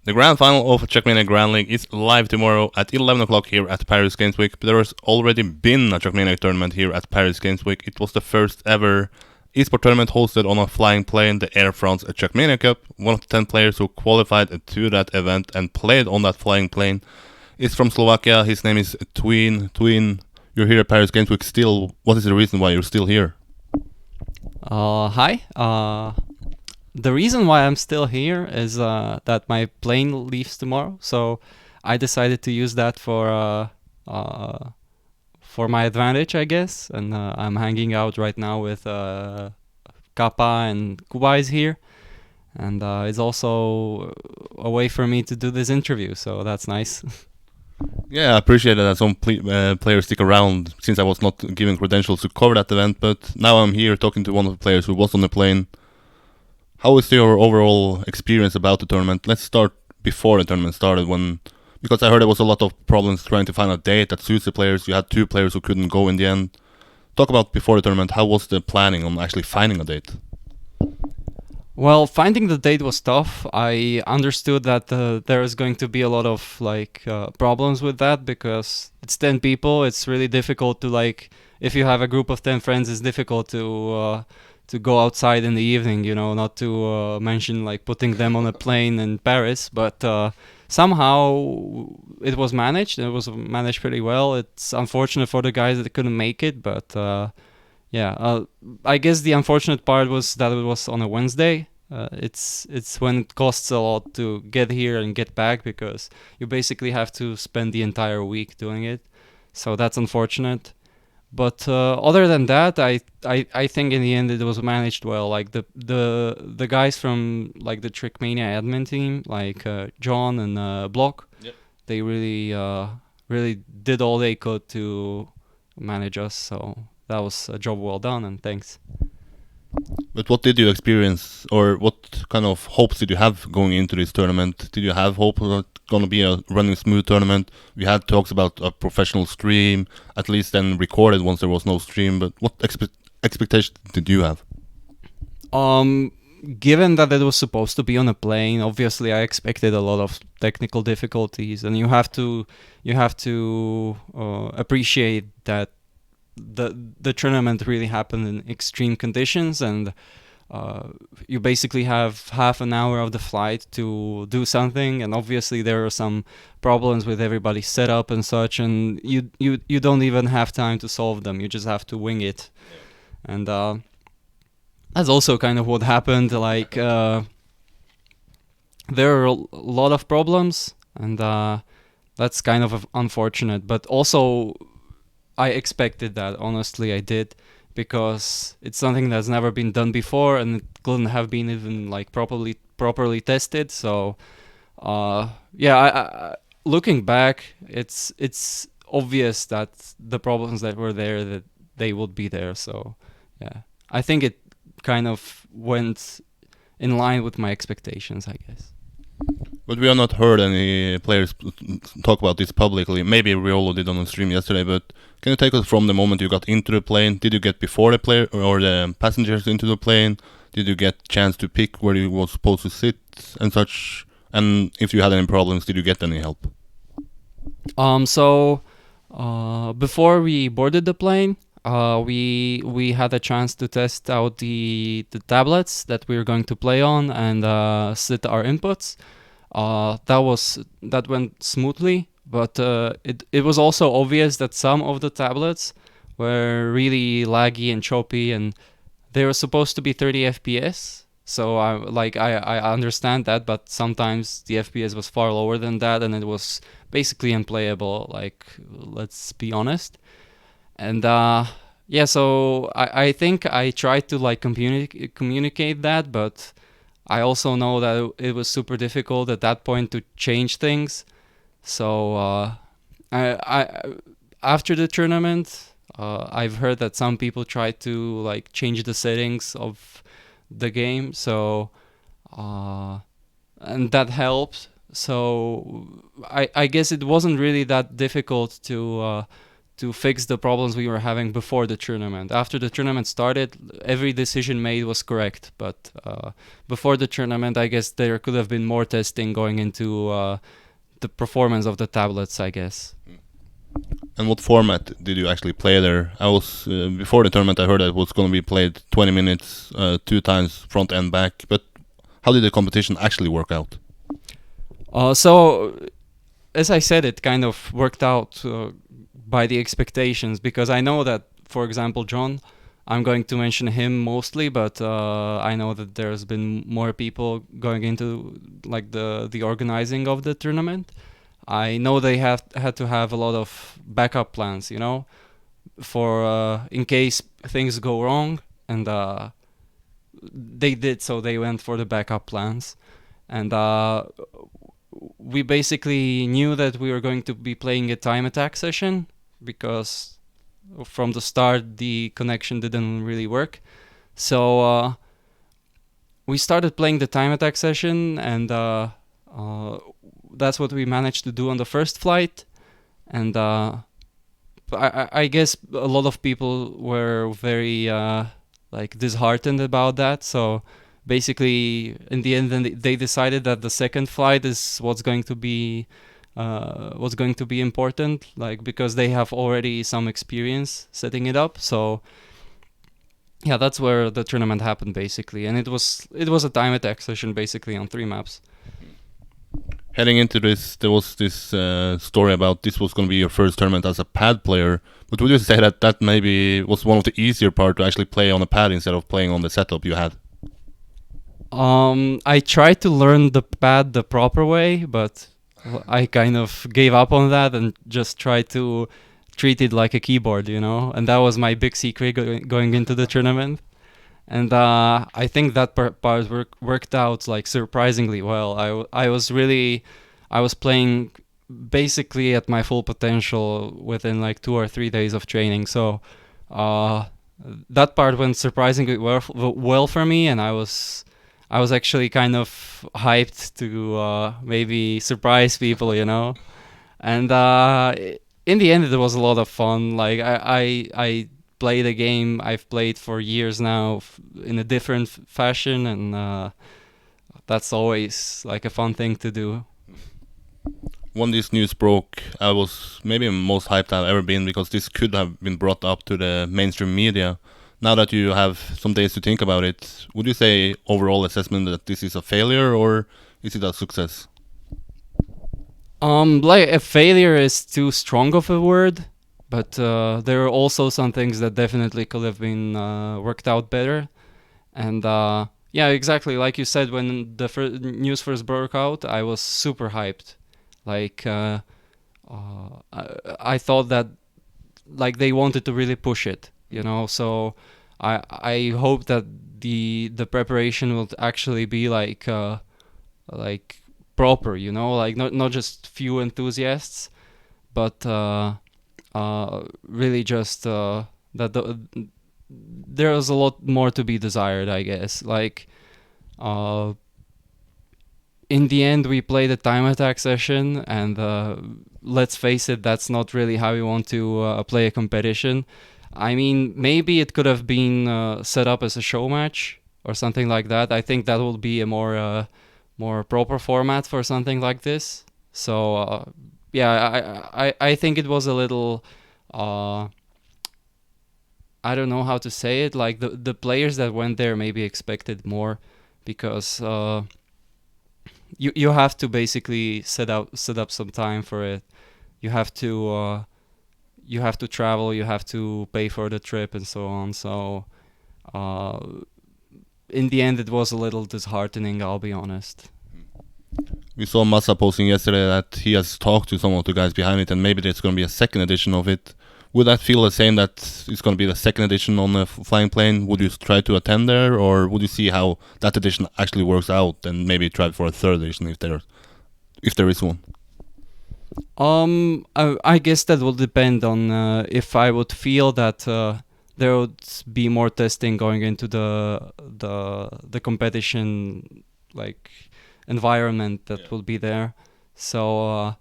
The grand final of Trackmania Grand League is live tomorrow at 11 o'clock here at Paris Games Week. But there has already been a Trackmania tournament here at Paris Games Week. It was the first ever esports tournament hosted on a flying plane, the AirFrance Trackmania Cup. One of the 10 players who qualified to that event and played on that flying plane is from Slovakia. His name is Tween. Tween, you're here at Paris Games Week still. What is the reason why you're still here? Hi. The reason why I'm still here is that my plane leaves tomorrow, so I decided to use that for my advantage, I guess. And I'm hanging out right now with Kappa and Kuba is here, and it's also a way for me to do this interview, so that's nice. Yeah, I appreciate that some players stick around since I was not given credentials to cover that event, but now I'm here talking to one of the players who was on the plane. How was your overall experience about the tournament? Let's start before the tournament started, because I heard there was a lot of problems trying to find a date that suits the players. You had 2 players who couldn't go in the end. Talk about before the tournament. How was the planning on actually finding a date? Well, finding the date was tough. I understood that there is going to be a lot of problems with that because it's 10 people. It's really difficult to if you have a group of 10 friends, it's difficult to go outside in the evening. Not to mention putting them on a plane in Paris. But somehow it was managed. It was managed pretty well. It's unfortunate for the guys that couldn't make it, but. I guess the unfortunate part was that it was on a Wednesday. It's when it costs a lot to get here and get back because you basically have to spend the entire week doing it. So that's unfortunate. But other than that, I think in the end it was managed well. Like the guys from the Trackmania admin team, John and Block, Yep. they really did all they could to manage us. So that was a job well done, and thanks. But what did you experience, or what kind of hopes did you have going into this tournament? Did you have hope that it's going to be a running smooth tournament? We had talks about a professional stream, at least then recorded once there was no stream, but what expectations did you have? Given that it was supposed to be on a plane, obviously I expected a lot of technical difficulties, and you have to appreciate that the tournament really happened in extreme conditions, and you basically have half an hour of the flight to do something, and obviously there are some problems with everybody's setup and such, and you don't even have time to solve them. You just have to wing it. And that's also kind of what happened. There are a lot of problems, and that's kind of unfortunate, but also I expected that. Honestly, I did, because it's something that's never been done before, and it couldn't have been even properly tested. So, looking back, it's obvious that the problems that were there, that they would be there. So, yeah, I think it kind of went in line with my expectations, I guess. But we have not heard any players talk about this publicly. Maybe Riolo did on the stream yesterday, but can you take us from the moment you got into the plane? Did you get before the player or the passengers into the plane? Did you get chance to pick where you were supposed to sit and such? And if you had any problems, did you get any help? Before we boarded the plane, we had a chance to test out the tablets that we were going to play on and set our inputs. That went smoothly, but it was also obvious that some of the tablets were really laggy and choppy, and they were supposed to be 30 FPS. So I understand that, but sometimes the FPS was far lower than that, and it was basically unplayable. Let's be honest. And so I think I tried to communicate that, but I also know that it was super difficult at that point to change things. So I after the tournament, I've heard that some people tried to change the settings of the game. So and that helped. So I guess it wasn't really that difficult to fix the problems we were having before the tournament. After the tournament started, every decision made was correct, but before the tournament, I guess there could have been more testing going into the performance of the tablets, I guess. And what format did you actually play there? I was before the tournament. I heard that it was going to be played 20 minutes, 2 times front and back. But how did the competition actually work out? So, as I said, it kind of worked out by the expectations, because I know that, for example, John, I'm going to mention him mostly, but I know that there's been more people going into like the organizing of the tournament. I know they had to have a lot of backup plans, you know, for in case things go wrong, and they did, so they went for the backup plans, and we basically knew that we were going to be playing a time attack session, because from the start the connection didn't really work. So we started playing the time attack session, and that's what we managed to do on the first flight. And I guess a lot of people were very like disheartened about that. So basically, in the end, then they decided that the second flight is what's going to be important, like, because they have already some experience setting it up. So yeah, that's where the tournament happened basically, and it was a time attack session basically on 3 maps. Heading into this, there was this story about this was going to be your first tournament as a pad player. But would you say that maybe was one of the easier part to actually play on a pad instead of playing on the setup you had? I tried to learn the pad the proper way, but I kind of gave up on that and just tried to treat it like a keyboard, you know? And that was my big secret going into the tournament. And I think that part worked out like surprisingly well. I was playing basically at my full potential within like 2 or 3 days of training. So that part went surprisingly well for me, and I was actually kind of hyped to maybe surprise people, you know. And in the end, it was a lot of fun. Like I played a game I've played for years now in a different fashion, and that's always like a fun thing to do. When this news broke, I was maybe most hyped I've ever been, because this could have been brought up to the mainstream media. Now that you have some days to think about it, would you say overall assessment that this is a failure, or is it a success? Like, a failure is too strong of a word, but there are also some things that definitely could have been worked out better. And yeah, exactly like you said, when the news first broke out, I was super hyped. Like I thought that like they wanted to really push it, you know. So I hope that the preparation will actually be like proper, you know, like not just few enthusiasts, but really just that there is a lot more to be desired, I guess. Like in the end, we played a time attack session, and let's face it, that's not really how you want to play a competition. I mean, maybe it could have been set up as a show match or something like that. I think that will be a more proper format for something like this. So yeah, I think it was a little I don't know how to say it. Like the players that went there maybe expected more, because you have to basically set up some time for it. You have to travel. You have to pay for the trip and so on. So in the end, it was a little disheartening, I'll be honest. We saw Massa posting yesterday that he has talked to some of the guys behind it, and maybe there's going to be a second edition of it. Would that feel the same, that it's going to be the second edition on the flying plane? Would you try to attend there, or would you see how that edition actually works out and maybe try for a third edition if there is one? I guess that will depend on if I would feel that there would be more testing going into the competition, like, environment that will be there. So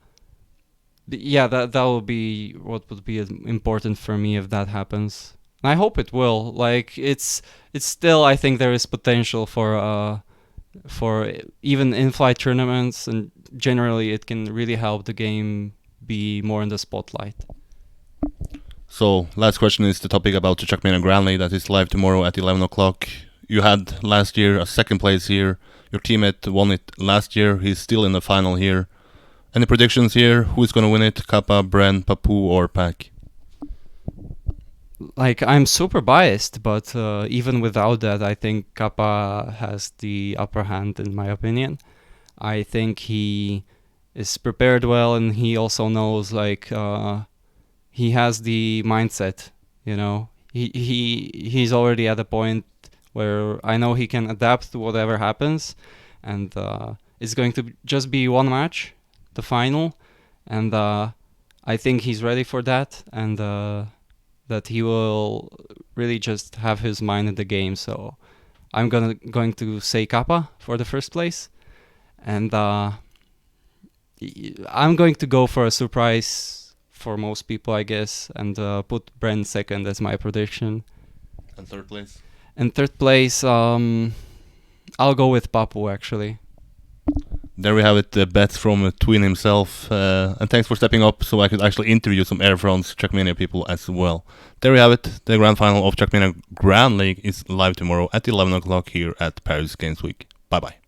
Yeah, that will be what would be important for me if that happens. I hope it will. Like it's still, I think there is potential for even in-flight tournaments, and generally it can really help the game be more in the spotlight. So, last question is the topic about the Trackmania Grand League that is live tomorrow at 11 o'clock. You had last year a second place here. Your teammate won it last year. He's still in the final here. Any predictions here? Who's going to win it? Kappa, Bren, Papu, or Pack? Like, I'm super biased, but even without that, I think Kappa has the upper hand in my opinion. I think he is prepared well, and he also knows, like, he has the mindset, you know. He's already at a point where I know he can adapt to whatever happens, and it's going to just be one match, the final, and I think he's ready for that, and that he will really just have his mind in the game. So I'm going to say Kappa for the first place, and I'm going to go for a surprise for most people, I guess, and put Bren second as my prediction. And third place? And third place, I'll go with Papu, actually. There we have it, the bets from Tween himself. And thanks for stepping up so I could actually interview some AirFrance Trackmania people as well. There we have it. The grand final of Trackmania Grand League is live tomorrow at 11 o'clock here at Paris Games Week. Bye bye.